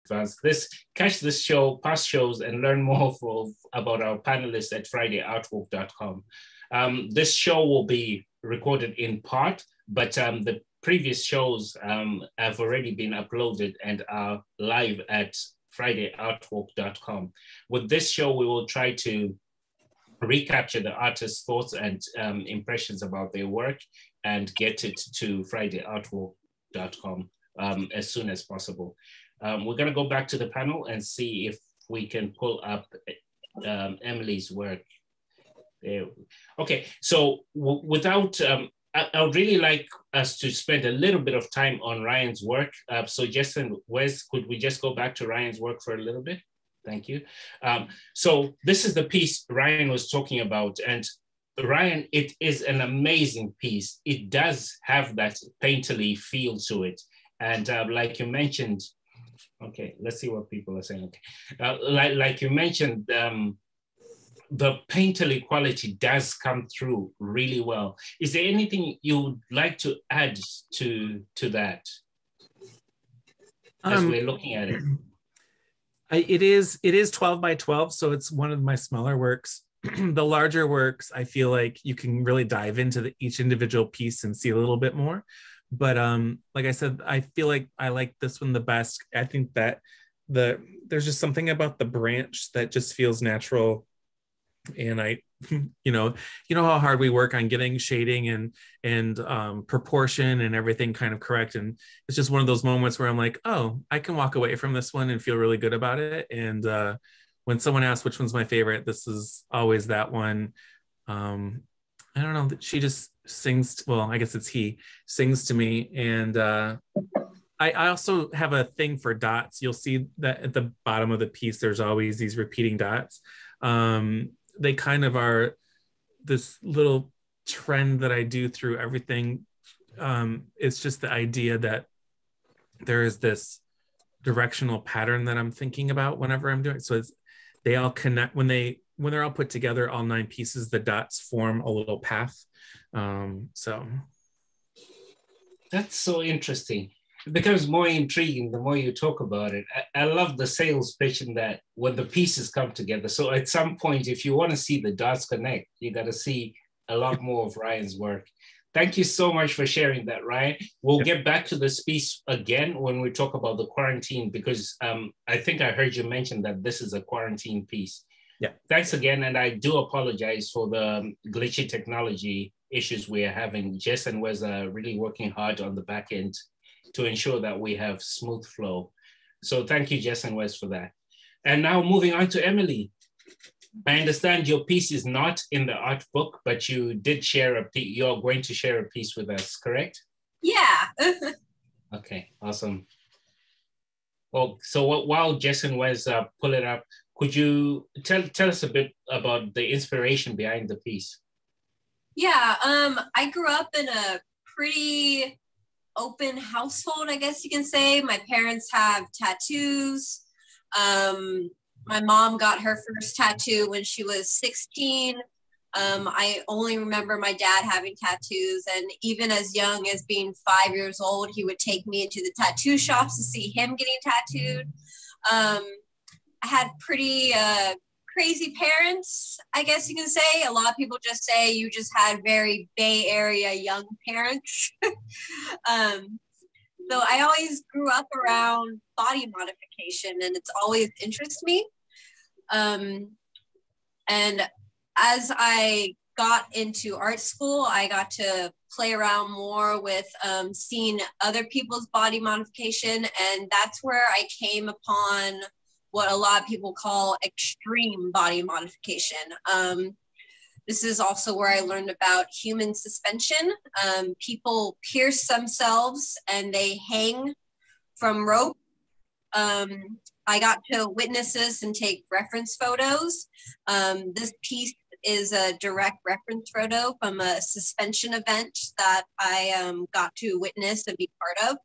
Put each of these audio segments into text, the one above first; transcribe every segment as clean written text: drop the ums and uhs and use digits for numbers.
advance. Catch this show, past shows, and learn more about our panelists at FridayArtWalk.com. This show will be recorded in part, but the previous shows have already been uploaded and are live at FridayArtWalk.com. With this show, we will try to recapture the artist's thoughts and impressions about their work and get it to FridayArtWalk.com as soon as possible. We're going to go back to the panel and see if we can pull up Emily's work. There. Okay, so without, I would really like us to spend a little bit of time on Ryan's work. So Justin, Wes, could we just go back to Ryan's work for a little bit? Thank you. So this is the piece Ryan was talking about. And Ryan, it is an amazing piece. It does have that painterly feel to it. And like you mentioned, okay, let's see what people are saying. Okay. Like you mentioned, the painterly quality does come through really well. Is there anything you would like to add to that as we're looking at it? It is 12 by 12, so it's one of my smaller works. The larger works, I feel like you can really dive into each individual piece and see a little bit more. But like I said, I feel like I like this one the best. I think that there's just something about the branch that just feels natural. And I, you know how hard we work on getting shading and proportion and everything kind of correct. And it's just one of those moments where I'm like, oh, I can walk away from this one and feel really good about it. And when someone asks which one's my favorite, this is always that one. I don't know, she just sings, well, I guess it's he, sings to me. And I also have a thing for dots. You'll see that at the bottom of the piece, there's always these repeating dots. They kind of are this little trend that I do through everything. It's just the idea that there is this directional pattern that I'm thinking about whenever I'm doing. So they all connect when they're all put together, all 9 pieces, the dots form a little path. So that's so interesting. It becomes more intriguing the more you talk about it. I love the sales pitch in that when the pieces come together. So at some point, if you want to see the dots connect, you got to see a lot more of Ryan's work. Thank you so much for sharing that, Ryan. We'll get back to this piece again when we talk about the quarantine, because I think I heard you mention that this is a quarantine piece. Yeah. Thanks again. And I do apologize for the glitchy technology issues we are having. Jess and Wes are really working hard on the back end to ensure that we have smooth flow. So thank you, Jess and Wes, for that. And now moving on to Emily. I understand your piece is not in the art book, but you did share a piece. You're going to share a piece with us, correct? Yeah. Okay, awesome. Well, so while Jess and Wes pull it up, could you tell us a bit about the inspiration behind the piece? Yeah, I grew up in a pretty open household, I guess you can say. My parents have tattoos. My mom got her first tattoo when she was 16. I only remember my dad having tattoos, and even as young as being 5 years old, he would take me into the tattoo shops to see him getting tattooed. I had pretty crazy parents, I guess you can say. A lot of people just say you just had very Bay Area young parents. So I always grew up around body modification, and it's always interested me. And as I got into art school, I got to play around more with seeing other people's body modification, and that's where I came upon what a lot of people call extreme body modification. This is also where I learned about human suspension. People pierce themselves and they hang from rope. I got to witness this and take reference photos. This piece is a direct reference photo from a suspension event that I got to witness and be part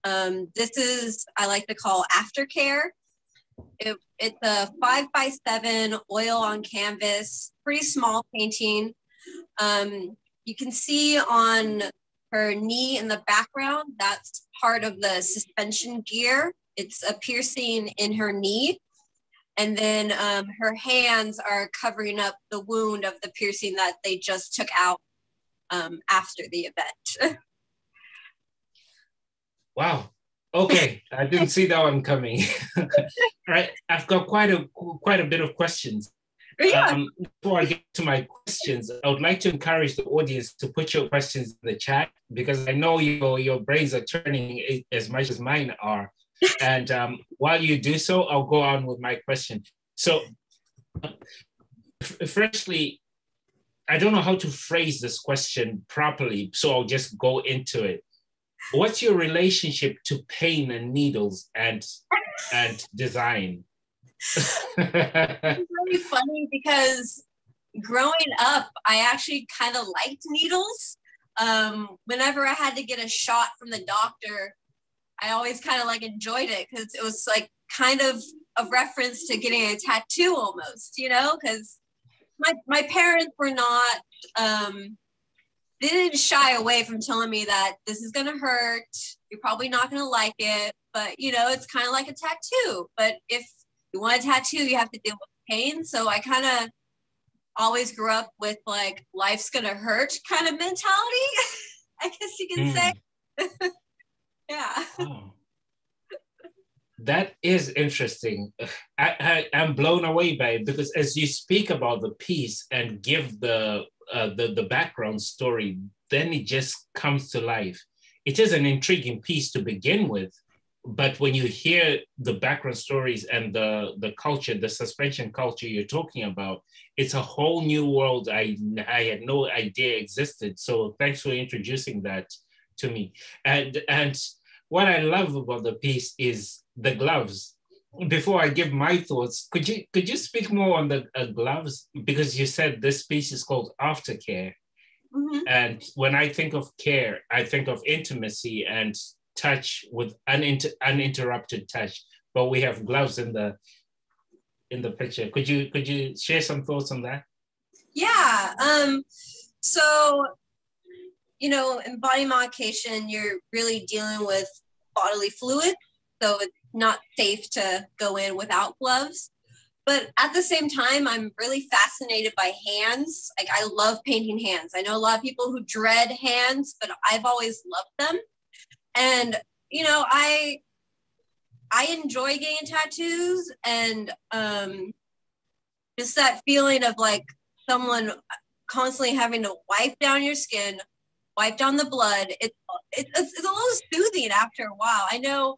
of. This is, I like to call aftercare. It's a 5x7 oil on canvas, pretty small painting. You can see on her knee in the background, that's part of the suspension gear it's a piercing in her knee. And then her hands are covering up the wound of the piercing that they just took out after the event. Wow. Okay, I didn't see that one coming. All right, I've got quite a bit of questions. Yeah. Before I get to my questions, I would like to encourage the audience to put your questions in the chat, because I know your brains are turning as much as mine are. And while you do so, I'll go on with my question. So, firstly, I don't know how to phrase this question properly, so I'll just go into it. What's your relationship to pain and needles and design? It's really funny because growing up, I actually kind of liked needles. Whenever I had to get a shot from the doctor, I always kind of like enjoyed it because it was like kind of a reference to getting a tattoo almost, you know, because my parents were not, they didn't shy away from telling me that this is going to hurt. You're probably not going to like it, but you know, it's kind of like a tattoo. But if you want a tattoo, you have to deal with pain. So I kind of always grew up with like, life's going to hurt kind of mentality, I guess you can say. Yeah. Oh. That is interesting. I'm blown away by it, because as you speak about the piece and give the background story, then it just comes to life. It is an intriguing piece to begin with, but when you hear the background stories and the culture, the suspension culture you're talking about, it's a whole new world I had no idea existed. So thanks for introducing that to me. And what I love about the piece is the gloves. Before I give my thoughts, could you speak more on the gloves? Because you said this piece is called Aftercare. Mm-hmm. And when I think of care, I think of intimacy and touch with uninterrupted touch. But we have gloves in the picture. Could you share some thoughts on that? Yeah. So, you know, in body modification, you're really dealing with bodily fluid. So it's not safe to go in without gloves. But at the same time, I'm really fascinated by hands. Like, I love painting hands. I know a lot of people who dread hands, but I've always loved them. And, you know, I enjoy getting tattoos, and just that feeling of like someone constantly having to wipe down your skin, wipe down the blood. It's a little soothing after a while. I know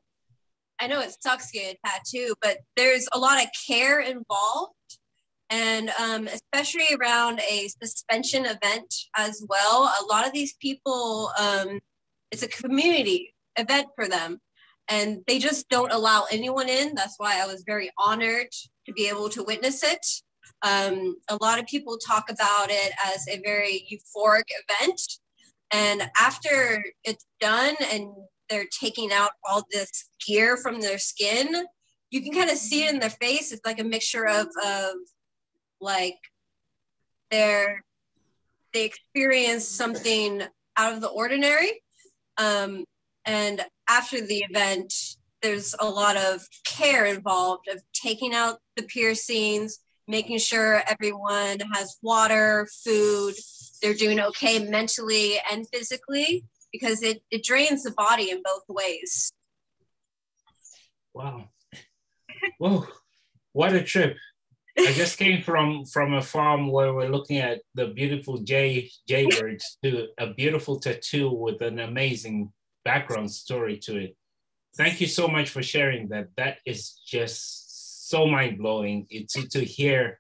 it sucks getting a tattoo, but there's a lot of care involved, and especially around a suspension event as well. A lot of these people, it's a community event for them, and they just don't allow anyone in. That's why I was very honored to be able to witness it. A lot of people talk about it as a very euphoric event, and after it's done and they're taking out all this gear from their skin, you can kind of see it in their face. It's like a mixture of like they experience something out of the ordinary. And after the event, there's a lot of care involved of taking out the piercings, making sure everyone has water, food, they're doing okay mentally and physically, because it drains the body in both ways. Wow. Whoa, what a trip. I just came from a farm where we're looking at the beautiful jaybirds to a beautiful tattoo with an amazing background story to it. Thank you so much for sharing that. That is just so mind-blowing. It's to hear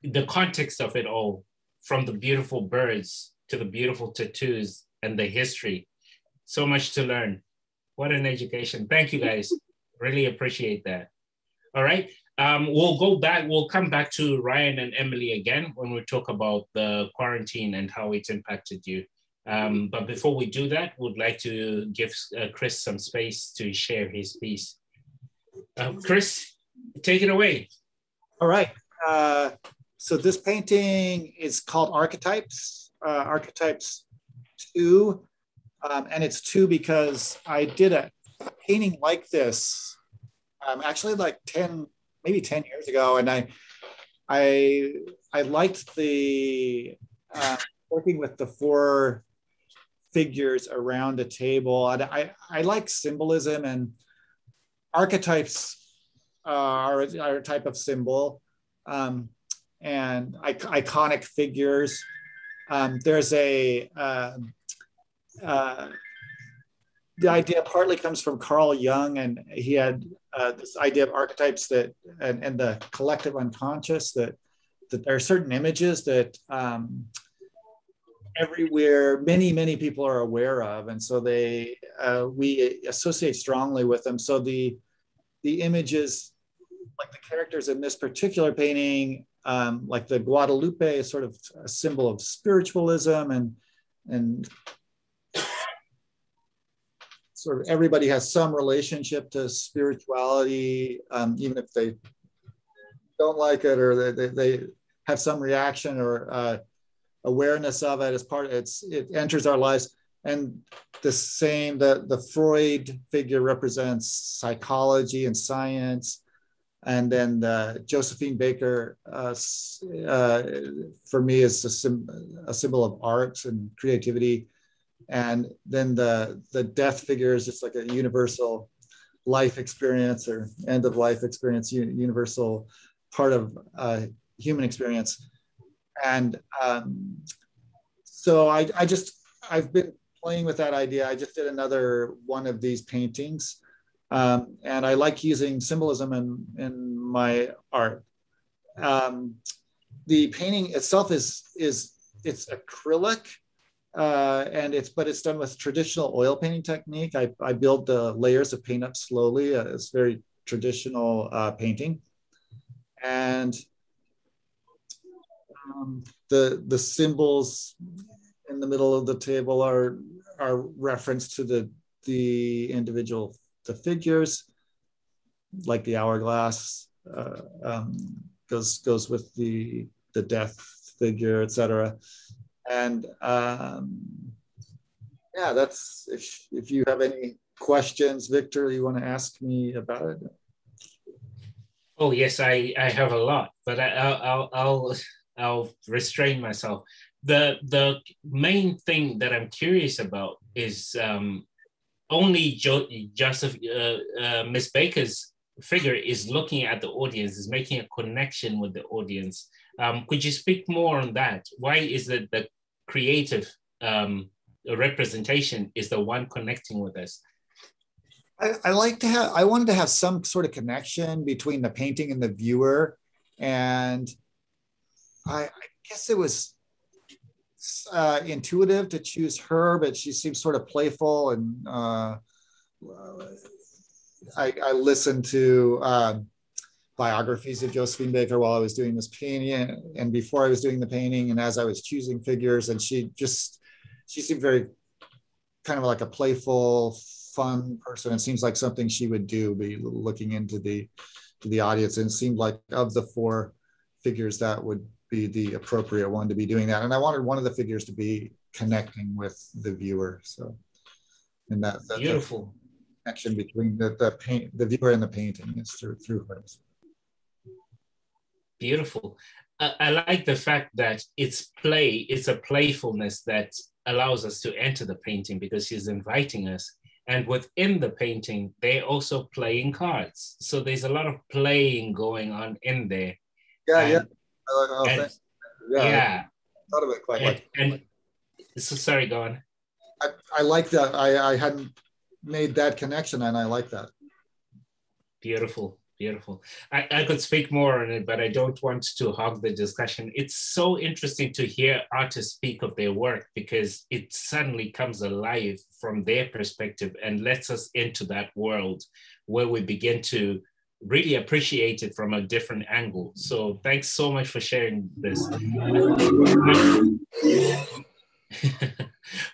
the context of it all, from the beautiful birds to the beautiful tattoos and the history. So much to learn. What an education. Thank you, guys. Really appreciate that. All right. We'll come back to Ryan and Emily again when we talk about the quarantine and how it's impacted you. But before we do that, we'd like to give Chris some space to share his piece. Chris, take it away. All right. So this painting is called Archetypes, Archetypes 2. And it's 2 because I did painting like this, actually like maybe 10 years ago. And I liked the working with the 4 figures around a table. And I like symbolism, and archetypes are a type of symbol, and iconic figures. There's the idea partly comes from Carl Jung, and he had this idea of archetypes that and the collective unconscious, that there are certain images that everywhere many people are aware of, and so we associate strongly with them. So the images, like the characters in this particular painting, like the Guadalupe, is sort of a symbol of spiritualism, and sort of everybody has some relationship to spirituality, even if they don't like it, or they have some reaction or awareness of it as part. It enters our lives. And the Freud figure represents psychology and science, and then Josephine Baker for me is a symbol of art and creativity. And then the death figure is just like a universal life experience, or end of life experience, universal part of human experience. And so I've been playing with that idea. I just did another one of these paintings, and I like using symbolism in my art. The painting itself it's acrylic. But it's done with traditional oil painting technique. I build the layers of paint up slowly. It's very traditional painting, and the symbols in the middle of the table are reference to the individual figures, like the hourglass goes with the death figure, etc. And yeah, that's, if you have any questions, Victor, you want to ask me about it? Oh yes, I have a lot, but I'll restrain myself. The main thing that I'm curious about is only Joseph Miss Baker's figure is looking at the audience, is making a connection with the audience. Could you speak more on that? Why is it the creative representation is the one connecting with us? I wanted to have some sort of connection between the painting and the viewer. And I guess it was intuitive to choose her, but she seems sort of playful. And I listened to biographies of Josephine Baker while I was doing this painting, and before I was doing the painting, and as I was choosing figures, and she seemed very kind of like a playful, fun person. It seems like something she would do, be looking into the audience, and it seemed like of the 4 figures that would be the appropriate one to be doing that. And I wanted one of the figures to be connecting with the viewer. So, and that beautiful connection between the viewer and the painting is through her. Beautiful. I like the fact that it's a playfulness that allows us to enter the painting, because she's inviting us. And within the painting, they're also playing cards. So there's a lot of playing going on in there. Yeah. Yeah. I thought of it quite like. And so, sorry, go on. I like that. I hadn't made that connection, and I like that. Beautiful. Beautiful. I could speak more on it, but I don't want to hog the discussion. It's so interesting to hear artists speak of their work, because it suddenly comes alive from their perspective and lets us into that world where we begin to really appreciate it from a different angle. So thanks so much for sharing this.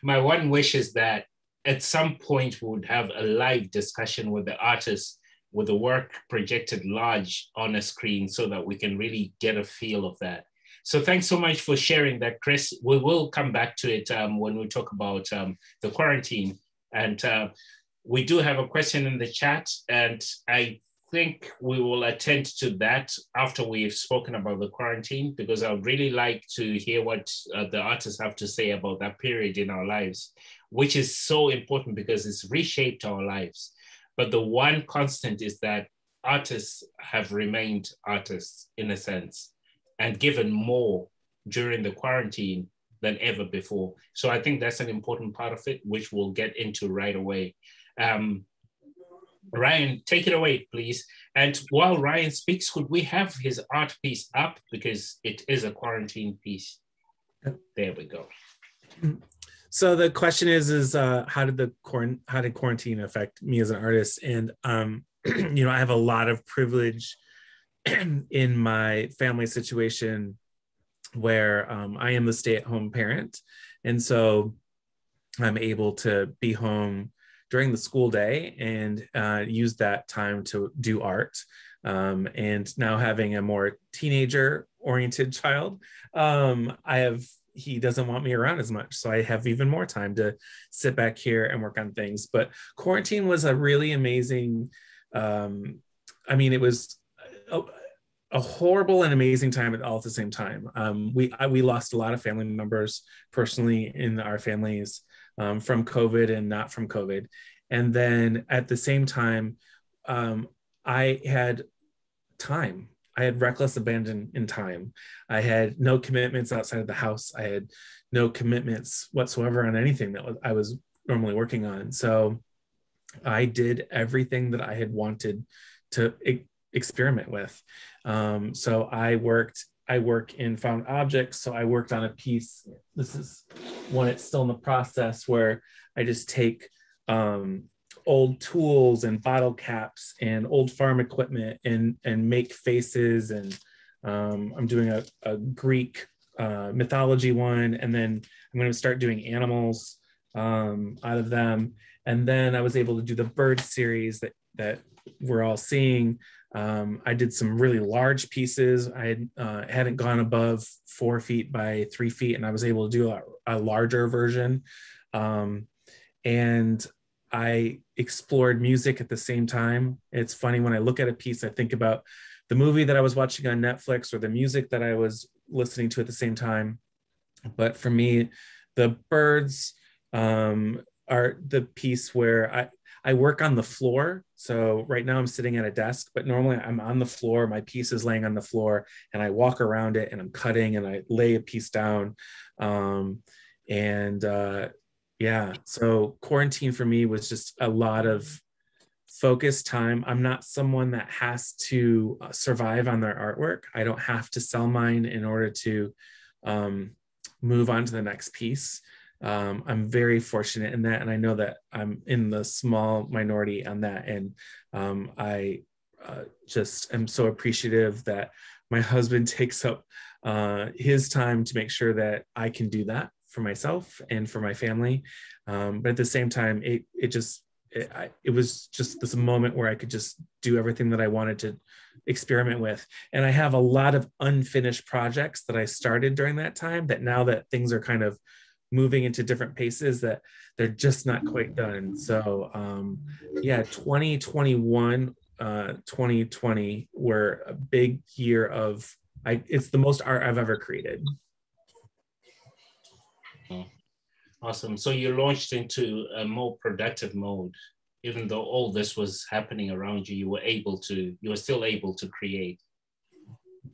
My one wish is that at some point we would have a live discussion with the artists, with the work projected large on a screen, so that we can really get a feel of that. So thanks so much for sharing that, Chris. We will come back to it when we talk about the quarantine. And We do have a question in the chat, and I think we will attend to that after we've spoken about the quarantine, because I would really like to hear what the artists have to say about that period in our lives, which is so important because it's reshaped our lives. But the one constant is that artists have remained artists in a sense and given more during the quarantine than ever before. So I think that's an important part of it, which we'll get into right away. Ryan, take it away, please. And while Ryan speaks, could we have his art piece up, because it is a quarantine piece? There we go. So the question is how did quarantine affect me as an artist? And you know, I have a lot of privilege in my family situation where I am the stay-at-home parent, and so I'm able to be home during the school day and use that time to do art. And now having a more teenager-oriented child, he doesn't want me around as much. So I have even more time to sit back here and work on things. But quarantine was a really amazing, I mean, it was a horrible and amazing time all at the same time. We lost a lot of family members personally in our families from COVID and not from COVID. And then at the same time, I had time. I had reckless abandon in time. I had no commitments outside of the house. I had no commitments whatsoever on anything that I was normally working on. So I did everything that I had wanted to experiment with. So I work in found objects. So I worked on a piece. This is one, it's still in the process, where I just take old tools and bottle caps and old farm equipment and make faces. And I'm doing a Greek mythology one. And then I'm going to start doing animals out of them. And then I was able to do the bird series that we're all seeing. I did some really large pieces. I hadn't gone above 4 feet by 3 feet, and I was able to do a larger version. And I explored music at the same time. It's funny, when I look at a piece, I think about the movie that I was watching on Netflix or the music that I was listening to at the same time. But for me, the birds are the piece where I work on the floor. So right now I'm sitting at a desk, but normally I'm on the floor. My piece is laying on the floor and I walk around it and I'm cutting and I lay a piece down. Yeah, so quarantine for me was just a lot of focused time. I'm not someone that has to survive on their artwork. I don't have to sell mine in order to move on to the next piece. I'm very fortunate in that, and I know that I'm in the small minority on that. And I just am so appreciative that my husband takes up his time to make sure that I can do that for myself and for my family. But at the same time, it was just this moment where I could just do everything that I wanted to experiment with. And I have a lot of unfinished projects that I started during that time, that now that things are kind of moving into different paces, that they're just not quite done. So yeah, 2021, 2020 were a big year of, it's the most art I've ever created. Awesome. So you launched into a more productive mode. Even though all this was happening around you, you were still able to create.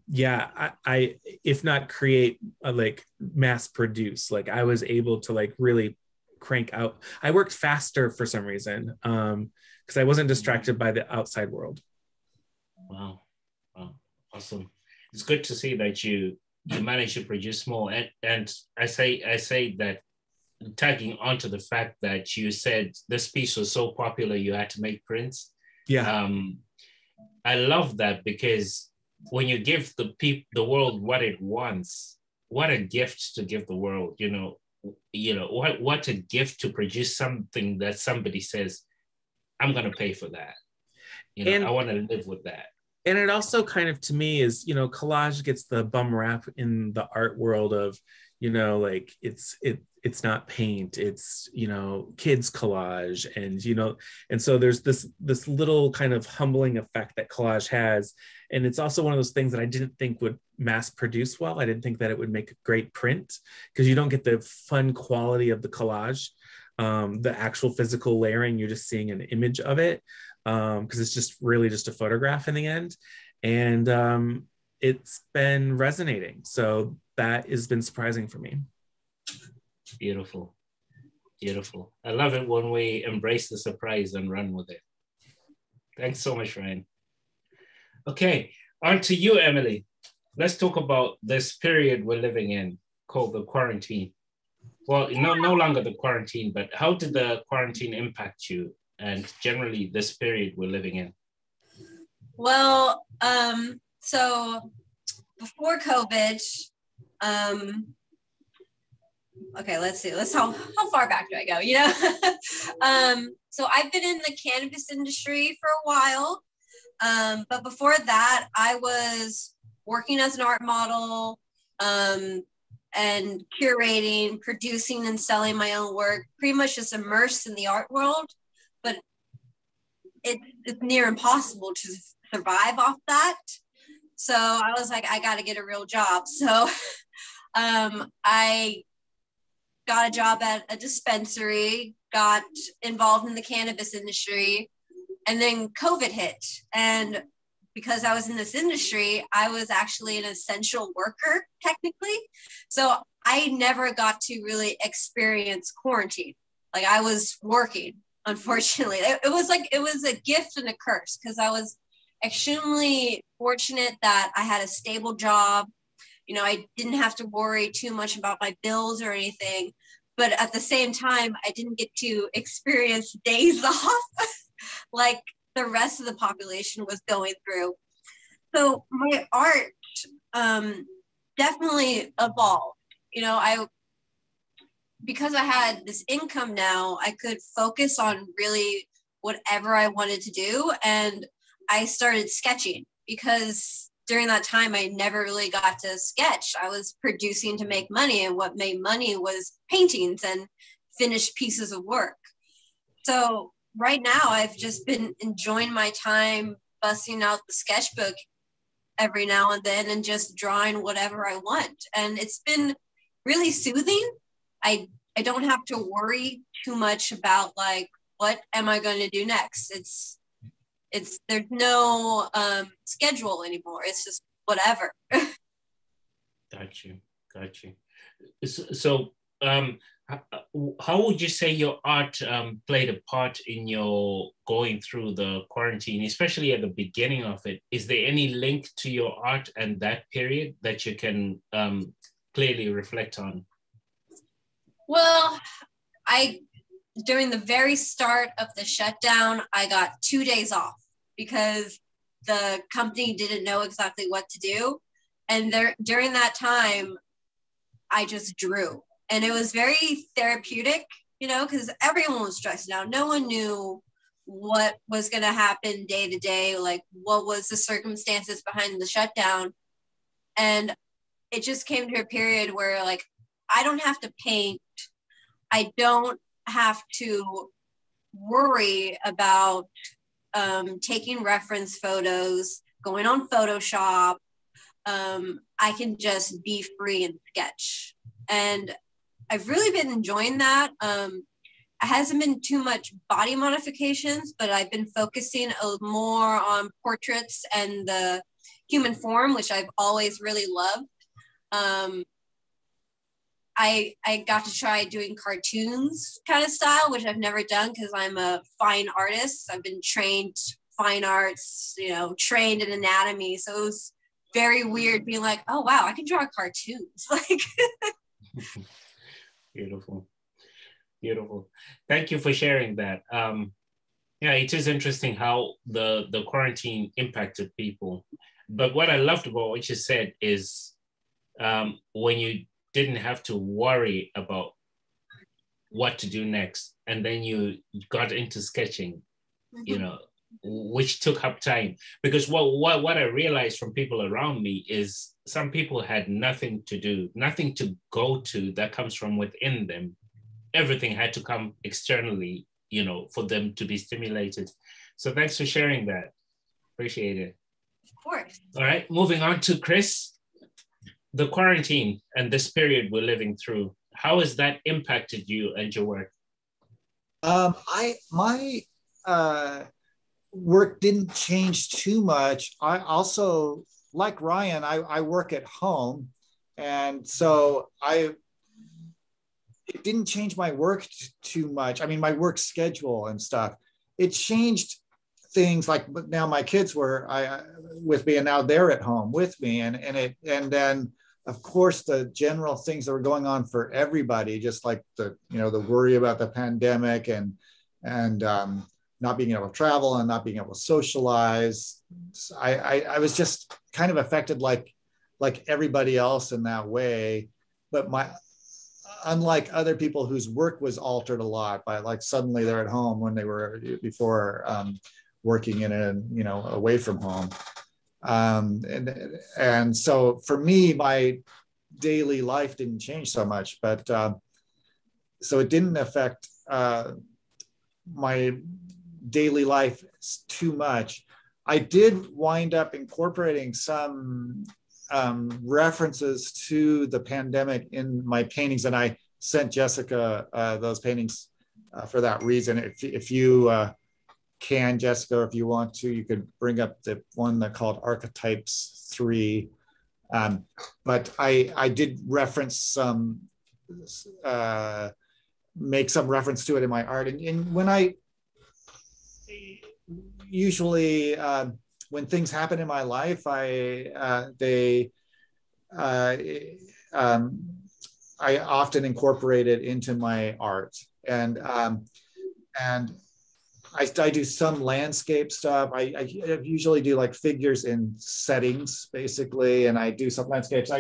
Yeah, I if not create, like mass produce. Like I was able to like really crank out. I worked faster for some reason because I wasn't distracted by the outside world. Wow, awesome. It's good to see that you managed to produce more. And I say that, tagging onto the fact that you said this piece was so popular you had to make prints. Yeah. I love that, because when you give the world what it wants, what a gift to give the world. What a gift to produce something that somebody says, I'm going to pay for that. I want to live with that. And it also kind of, to me, is, collage gets the bum rap in the art world of, like it it's not paint, it's, you know, kids collage, and, you know, and so there's this little kind of humbling effect that collage has. And it's also one of those things that I didn't think would mass produce well. I didn't think that it would make a great print, because you don't get the fun quality of the collage, the actual physical layering. You're just seeing an image of it, because it's just really just a photograph in the end. And it's been resonating. So that has been surprising for me. Beautiful. Beautiful. I love it when we embrace the surprise and run with it. Thanks so much, Ryan. Okay, on to you, Emily. Let's talk about this period we're living in called the quarantine. Well, no longer the quarantine, but how did the quarantine impact you, and generally this period we're living in? Well, so before COVID, okay, let's see. How far back do I go? You know, so I've been in the cannabis industry for a while, but before that, I was working as an art model, and curating, producing, and selling my own work. Pretty much just immersed in the art world, but it's near impossible to survive off that. So I was like, I got to get a real job. So I got a job at a dispensary, got involved in the cannabis industry, and then COVID hit. And because I was in this industry, I was actually an essential worker, technically. So I never got to really experience quarantine. Like, I was working, unfortunately. It was a gift and a curse, because I was extremely fortunate that I had a stable job. You know, I didn't have to worry too much about my bills or anything. But at the same time, I didn't get to experience days off like the rest of the population was going through. So my art definitely evolved. You know, because I had this income now, I could focus on really whatever I wanted to do. And I started sketching, because during that time, I never really got to sketch. I was producing to make money, and what made money was paintings and finished pieces of work. So right now, I've just been enjoying my time busting out the sketchbook every now and then and just drawing whatever I want. And it's been really soothing. I don't have to worry too much about, like, what am I going to do next? There's no schedule anymore. It's just whatever. Got you. So how would you say your art played a part in your going through the quarantine, especially at the beginning of it? Is there any link to your art and that period that you can clearly reflect on? Well, during the very start of the shutdown, I got 2 days off because the company didn't know exactly what to do. And during that time, I just drew. And it was very therapeutic, you know, because everyone was stressed out. No one knew what was going to happen day to day, like what was the circumstances behind the shutdown. And it just came to a period where, like, I don't have to paint. I don't have to worry about taking reference photos, going on Photoshop. I can just be free and sketch. And I've really been enjoying that. It hasn't been too much body modifications, but I've been focusing more on portraits and the human form, which I've always really loved. I got to try doing cartoons kind of style, which I've never done because I'm a fine artist. I've been trained fine arts, you know, trained in anatomy. So it was very weird being like, oh, wow, I can draw cartoons. Like, Beautiful. Thank you for sharing that. Yeah, it is interesting how the quarantine impacted people. But what I loved about what you said is when you didn't have to worry about what to do next, and then you got into sketching, you know, which took up time. Because what I realized from people around me is some people had nothing to do, nothing to go to that comes from within them. Everything had to come externally, for them to be stimulated. So thanks for sharing that. Appreciate it. Of course. All right, moving on to Chris. The quarantine and this period we're living through, how has that impacted you and your work? My work didn't change too much. I also, like Ryan, I work at home, and so it didn't change my work too much. I mean, my work schedule and stuff. It changed things like now my kids were with me, and now they're at home with me, and then of course the general things that were going on for everybody, just like the worry about the pandemic and not being able to travel and not being able to socialize. I was just kind of affected like everybody else in that way, but unlike other people whose work was altered a lot by like suddenly they're at home when they were before working away from home. And so for me, my daily life didn't change so much, but so it didn't affect my daily life too much. I did wind up incorporating some references to the pandemic in my paintings, and I sent Jessica those paintings for that reason. If you can, Jessica, if you want to, you could bring up the one that called Archetypes 3. But I did reference some, make some reference to it in my art. And when I usually, when things happen in my life, I often incorporate it into my art. And I do some landscape stuff. I usually do like figures in settings, basically, and I do some landscapes. I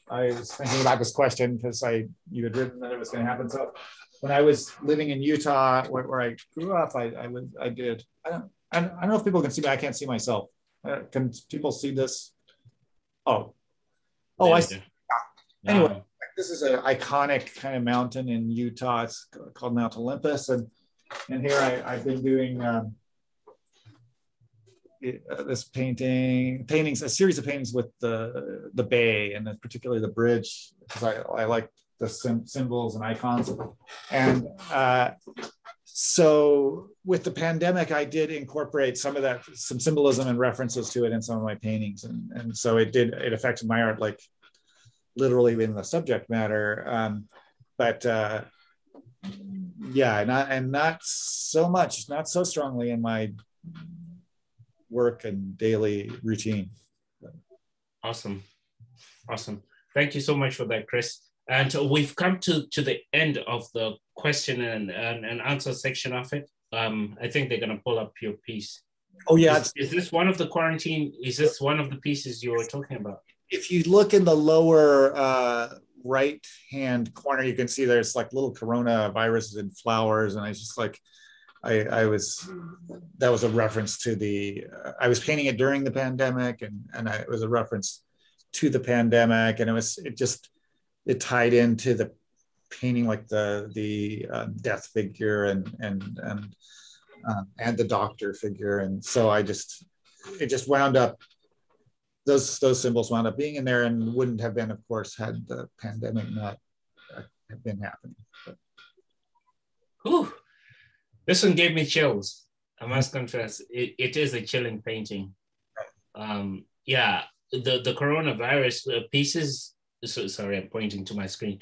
was thinking about this question because you had written that it was going to happen. So when I was living in Utah, where I grew up, I did. I don't know if people can see me. I can't see myself. Can people see this? Oh, I see. Yeah. Anyway, this is an iconic kind of mountain in Utah. It's called Mount Olympus, and here I've been doing this paintings, a series of paintings with the bay, and particularly the bridge, because I like the symbols and icons. And so with the pandemic, I did incorporate some symbolism and references to it in some of my paintings, and so it affected my art, like literally in the subject matter, but yeah, and not so much, not so strongly in my work and daily routine. Awesome. Thank you so much for that, Chris. And we've come to the end of the question and answer section of it. I think they're going to pull up your piece. Oh yeah. Is this one of the quarantine? Is this one of the pieces you were talking about? If you look in the lower right hand corner, you can see there's like little coronaviruses and flowers, and I just like that was a reference to I was painting it during the pandemic, and it was a reference to the pandemic, and it tied into the painting, like the death figure and the doctor figure, and so it just wound up. Those symbols wound up being in there, and wouldn't have been, of course, had the pandemic not have been happening. Whew. This one gave me chills. I must confess, it is a chilling painting. Yeah, the coronavirus pieces. So sorry, I'm pointing to my screen.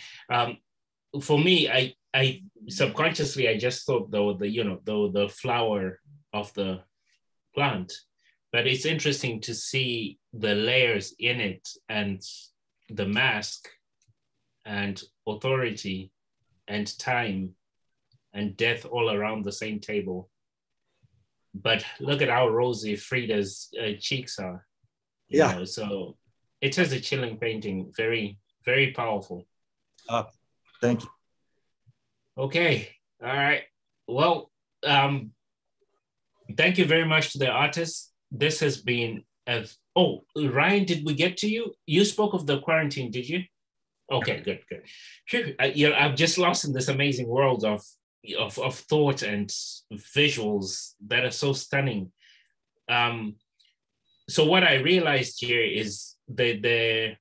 For me, I subconsciously I just thought the flower of the plant. But it's interesting to see the layers in it, and the mask and authority and time and death all around the same table. But look at how rosy Frida's cheeks are. Yeah. So it is a chilling painting, very, very powerful. Thank you. Okay. All right. Well, Thank you very much to the artists. This has been oh, Ryan, did we get to you? You spoke of the quarantine, did you? Okay, good. Phew, I'm just lost in this amazing world of thought and visuals that are so stunning. So what I realized here is the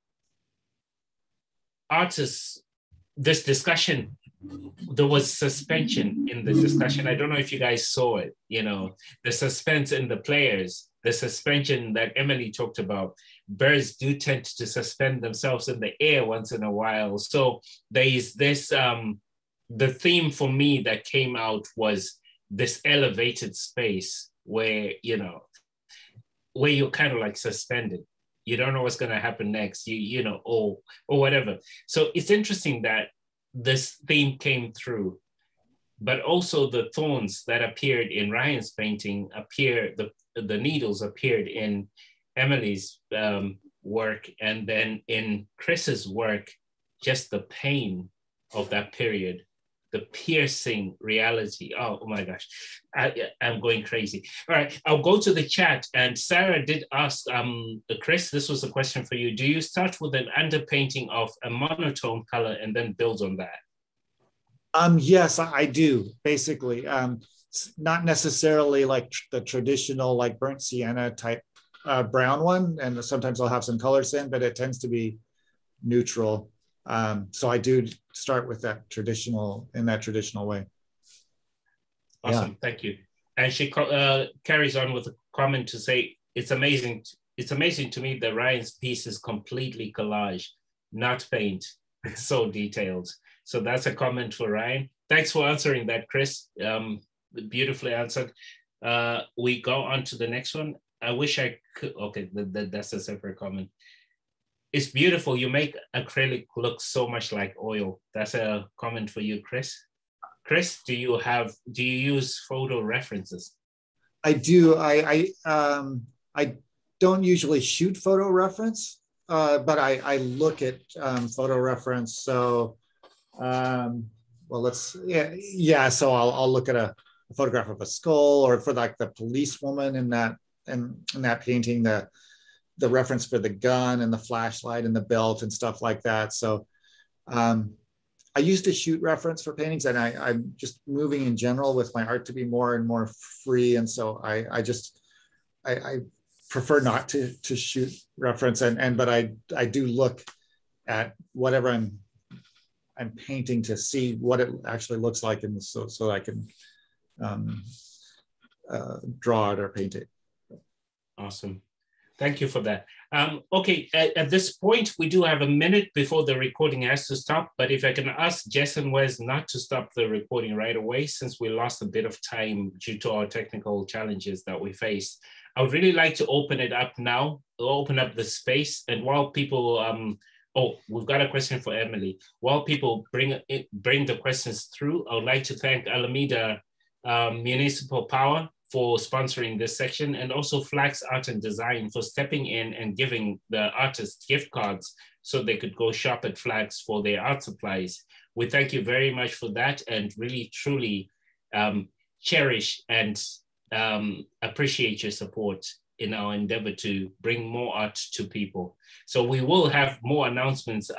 artists, this discussion, there was suspension in the discussion. I don't know if you guys saw it, the suspense in the players, the suspension that Emily talked about. Birds do tend to suspend themselves in the air once in a while. So there is this, the theme for me that came out was this elevated space where, where you're kind of like suspended. You don't know what's going to happen next, or whatever. So it's interesting that this theme came through, but also the thorns that appeared in Ryan's painting the needles appeared in Emily's work, and then in Chris's work, just the pain of that period, the piercing reality. Oh my gosh, I'm going crazy. All right, I'll go to the chat. And Sarah did ask, Chris, this was a question for you. Do you start with an underpainting of a monotone color and then build on that? Yes, I do, basically. Not necessarily like the traditional like burnt sienna type brown one. And sometimes I'll have some colors in, but it tends to be neutral. So I do start with that traditional way. Awesome, yeah. Thank you. And she carries on with a comment to say, it's amazing to me that Ryan's piece is completely collage, not paint. It's so detailed. So that's a comment for Ryan. Thanks for answering that, Chris. Beautifully answered. We go on to the next one. I wish I could, okay, that's a separate comment. It's beautiful. You make acrylic look so much like oil. That's a comment for you, Chris. Chris, do you use photo references? I do. I don't usually shoot photo reference, but I look at photo reference. So, so I'll look at a photograph of a skull, or for like the policewoman in that painting, the reference for the gun and the flashlight and the belt and stuff like that. So I used to shoot reference for paintings, and I'm just moving in general with my art to be more and more free. And so I prefer not to shoot reference, but I do look at whatever I'm painting to see what it actually looks like, and so I can draw it or paint it. Awesome. Thank you for that. Okay, at this point, we do have a minute before the recording has to stop, but if I can ask Jess and Wes not to stop the recording right away, since we lost a bit of time due to our technical challenges that we faced, I would really like to open it up now, open up the space, and while people, we've got a question for Emily. While people bring the questions through, I would like to thank Alameda Municipal Power for sponsoring this section, and also Flax Art and Design for stepping in and giving the artists gift cards so they could go shop at Flax for their art supplies. We thank you very much for that, and really, truly cherish and appreciate your support in our endeavor to bring more art to people. So we will have more announcements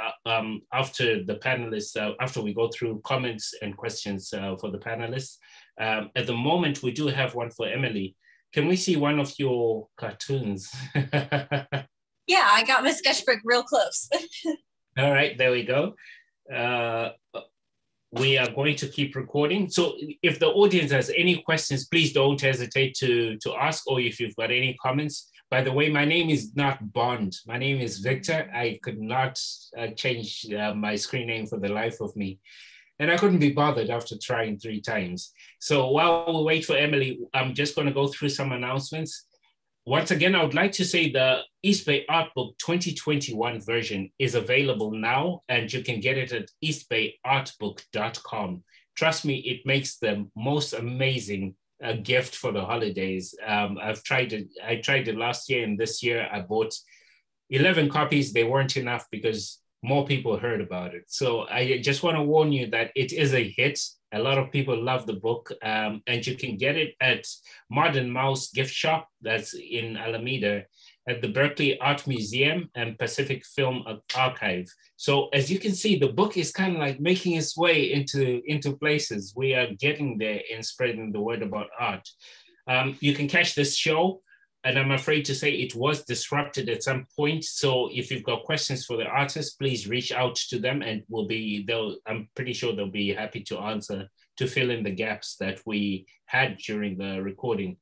after the panelists, after we go through comments and questions for the panelists. At the moment, we do have one for Emily. Can we see one of your cartoons? Yeah, I got my sketchbook real close. All right, there we go. We are going to keep recording. So if the audience has any questions, please don't hesitate to ask, or if you've got any comments. By the way, my name is not Bond. My name is Victor. I could not change my screen name for the life of me. And I couldn't be bothered after trying 3 times. So while we wait for Emily, I'm just going to go through some announcements. Once again, I would like to say the East Bay Art Book 2021 version is available now, and you can get it at eastbayartbook.com. Trust me, it makes the most amazing gift for the holidays. I tried it last year, and this year I bought 11 copies. They weren't enough because more people heard about it. So I just want to warn you that it is a hit. A lot of people love the book, and you can get it at Modern Mouse Gift Shop, that's in Alameda, at the Berkeley Art Museum and Pacific Film Archive. So as you can see, the book is kind of like making its way into places. We are getting there in spreading the word about art. You can catch this show, and I'm afraid to say it was disrupted at some point. So if you've got questions for the artists, please reach out to them, and I'm pretty sure they'll be happy to answer, to fill in the gaps that we had during the recording.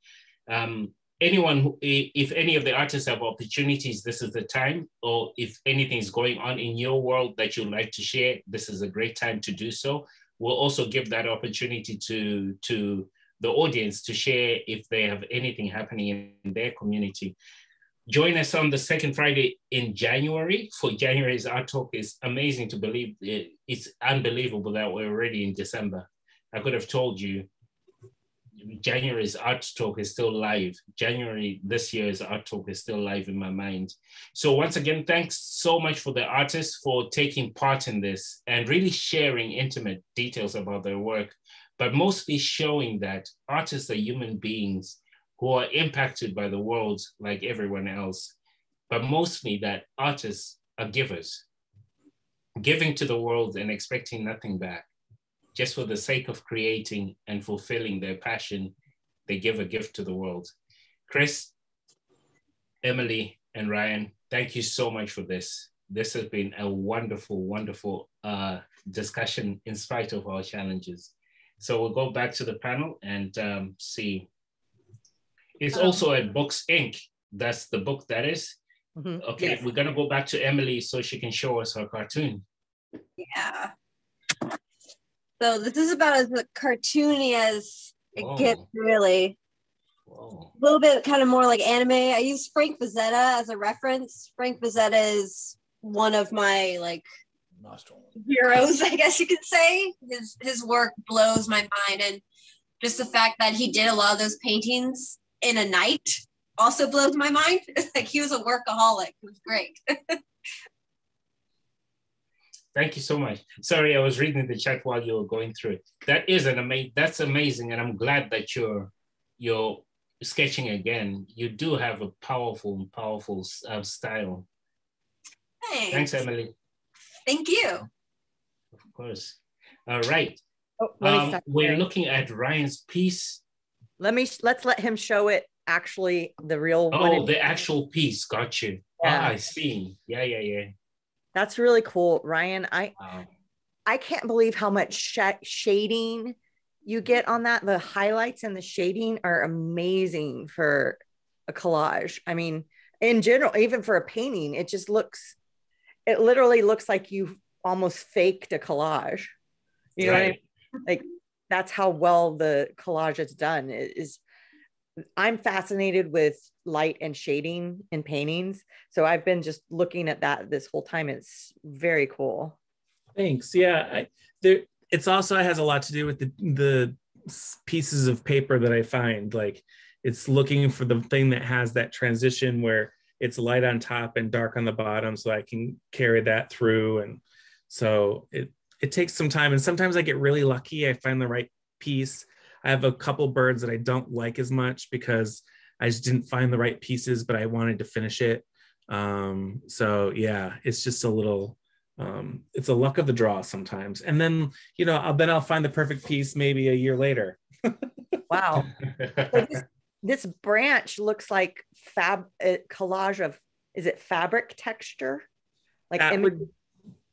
If any of the artists have opportunities, this is the time, or if anything is going on in your world that you'd like to share, this is a great time to do so. We'll also give that opportunity to the audience to share if they have anything happening in their community. Join us on the second Friday in January for January's Art Talk. It's amazing to believe, it's unbelievable that we're already in December. I could have told you January's Art Talk is still live. January this year's Art Talk is still live in my mind. So once again, thanks so much for the artists for taking part in this and really sharing intimate details about their work, but mostly showing that artists are human beings who are impacted by the world like everyone else, but mostly that artists are givers, giving to the world and expecting nothing back. Just for the sake of creating and fulfilling their passion, they give a gift to the world. Chris, Emily, and Ryan, thank you so much for this. This has been a wonderful, wonderful discussion in spite of our challenges. So we'll go back to the panel and see. It's also at Books Inc. That's the book that is. Mm-hmm. Okay, yes. We're gonna go back to Emily so she can show us her cartoon. Yeah. So this is about as cartoony as it gets, really. Whoa. A little bit kind of more like anime. I use Frank Frazetta as a reference. Frank Frazetta is one of my heroes, I guess you could say. His work blows my mind, and just the fact that he did a lot of those paintings in a night also blows my mind. Like, he was a workaholic. It was great. Thank you so much. Sorry, I was reading the chat while you were going through it. That is that's amazing, and I'm glad that you're sketching again. You do have a powerful style. Thanks, Emily. Thank you. Of course. All right. We're looking at Ryan's piece. Let's let him show it. Actually, the real. Oh, the actual piece. Got you. Yeah. I see. Yeah. That's really cool, Ryan. I can't believe how much shading you get on that. The highlights and the shading are amazing for a collage. I mean, in general, even for a painting, it literally looks like you almost faked a collage. You know what I mean? Like, that's how well the collage is done. I'm fascinated with light and shading in paintings. So I've been just looking at that this whole time. It's very cool. Thanks. Yeah. It has a lot to do with the pieces of paper that I find. Like, it's looking for the thing that has that transition where it's light on top and dark on the bottom, so I can carry that through. And so it takes some time. And sometimes I get really lucky. I find the right piece. I have a couple birds that I don't like as much because I just didn't find the right pieces, but I wanted to finish it. So yeah, it's just a little, it's a luck of the draw sometimes. And then, I'll find the perfect piece maybe a year later. Wow. So this branch looks like collage of, is it fabric texture? Like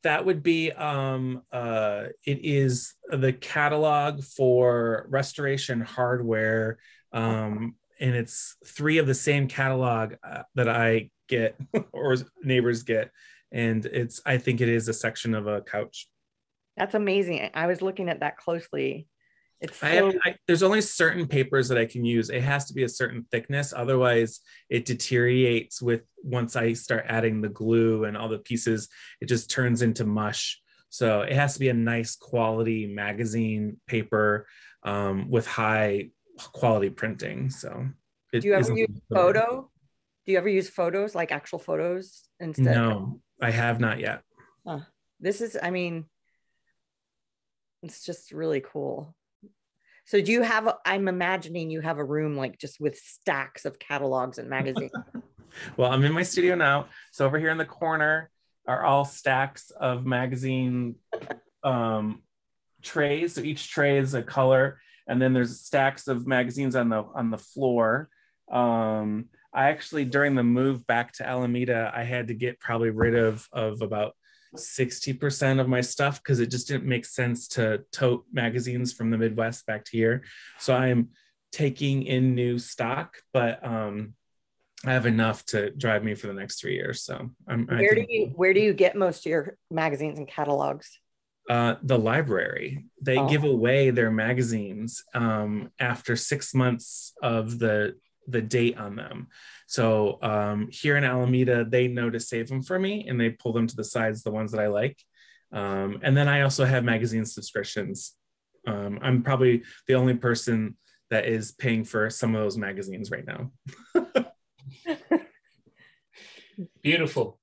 that would be, it is the catalog for Restoration Hardware. And it's 3 of the same catalog that I get or neighbors get. And I think it is a section of a couch. That's amazing. I was looking at that closely. There's only certain papers that I can use. It has to be a certain thickness. Otherwise it deteriorates once I start adding the glue and all the pieces, it just turns into mush. So it has to be a nice quality magazine paper with high quality printing. So do you ever use photo? Do you ever use photos, like actual photos instead? No, I have not yet. This is, It's just really cool. So do you have, I'm imagining you have a room like just with stacks of catalogs and magazines. Well, I'm in my studio now. So over here in the corner are all stacks of magazine trays. So each tray is a color, and then there's stacks of magazines on the floor. I actually, during the move back to Alameda, I had to get probably rid of about 60% of my stuff because it just didn't make sense to tote magazines from the Midwest back to here. So I'm taking in new stock, but I have enough to drive me for the next 3 years. So where do you get most of your magazines and catalogs? The library. They give away their magazines after 6 months of the date on them. So here in Alameda, they know to save them for me, and they pull them to the sides, the ones that I like. And then I also have magazine subscriptions. I'm probably the only person that is paying for some of those magazines right now. Beautiful.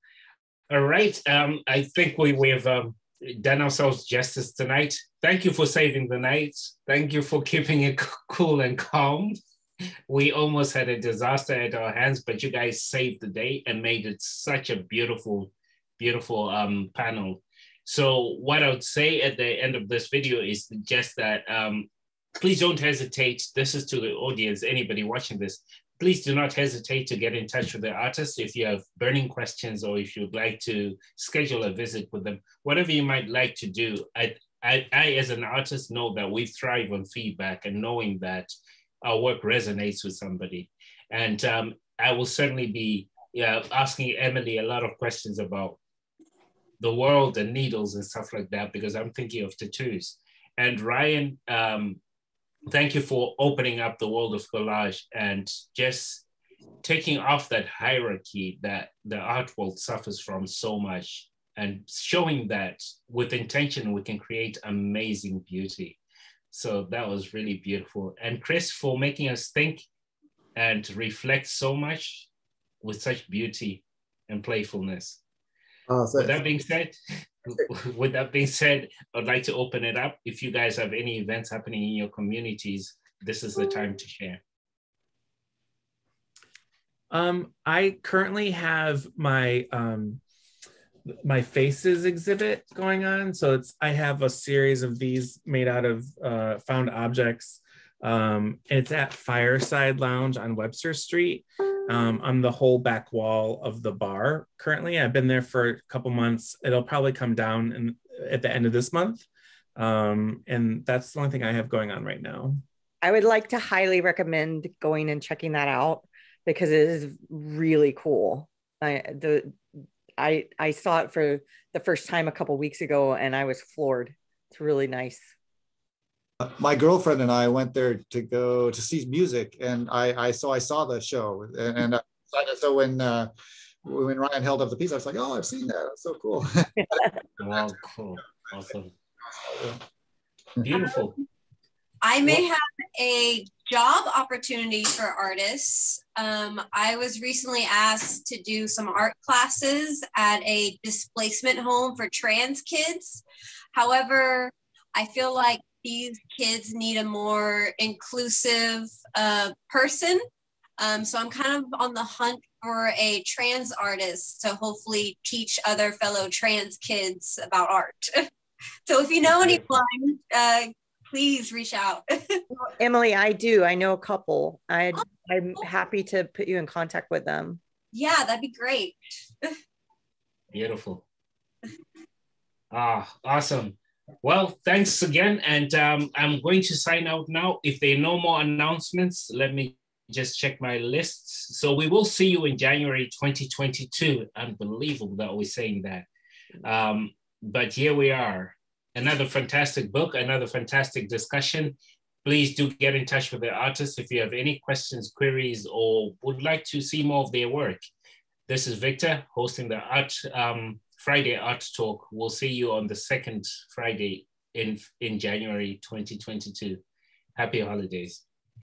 All right. I think we've done ourselves justice tonight. Thank you for saving the night. Thank you for keeping it cool and calm. We almost had a disaster at our hands, but you guys saved the day and made it such a beautiful, beautiful panel. So what I would say at the end of this video is just that please don't hesitate. This is to the audience, anybody watching this. Please do not hesitate to get in touch with the artist if you have burning questions or if you'd like to schedule a visit with them. Whatever you might like to do, I as an artist know that we thrive on feedback and knowing that our work resonates with somebody. And I will certainly be asking Emily a lot of questions about the world and needles and stuff like that, because I'm thinking of tattoos. And Ryan, thank you for opening up the world of collage and just taking off that hierarchy that the art world suffers from so much, and showing that with intention, we can create amazing beauty. So that was really beautiful. And Chris, for making us think and reflect so much with such beauty and playfulness. With that being said, I'd like to open it up. If you guys have any events happening in your communities, this is the time to share. I currently have my my faces exhibit going on. So I have a series of these made out of found objects. It's at Fireside Lounge on Webster Street. On the whole back wall of the bar currently. I've been there for a couple months. It'll probably come down at the end of this month. And that's the only thing I have going on right now. I would like to highly recommend going and checking that out because it is really cool. I saw it for the first time a couple weeks ago and I was floored. It's really nice. My girlfriend and I went there to go to see music, and I saw the show, and so when Ryan held up the piece, I was like, oh, I've seen that. That's so cool. Wow, cool, awesome, beautiful. I may have a job opportunity for artists. I was recently asked to do some art classes at a displacement home for trans kids. However, I feel like these kids need a more inclusive person. So I'm kind of on the hunt for a trans artist to hopefully teach other fellow trans kids about art. So if you know anyone, please reach out. Emily, I do. I know a couple. I'm happy to put you in contact with them. Yeah, that'd be great. Beautiful. Awesome. Well, thanks again. And I'm going to sign out now. If there are no more announcements, let me just check my lists. So we will see you in January 2022. Unbelievable that we're saying that. But here we are. Another fantastic book, another fantastic discussion. Please do get in touch with the artists if you have any questions, queries, or would like to see more of their work. This is Victor hosting the Friday Art Talk. We'll see you on the second Friday in January 2022. Happy holidays.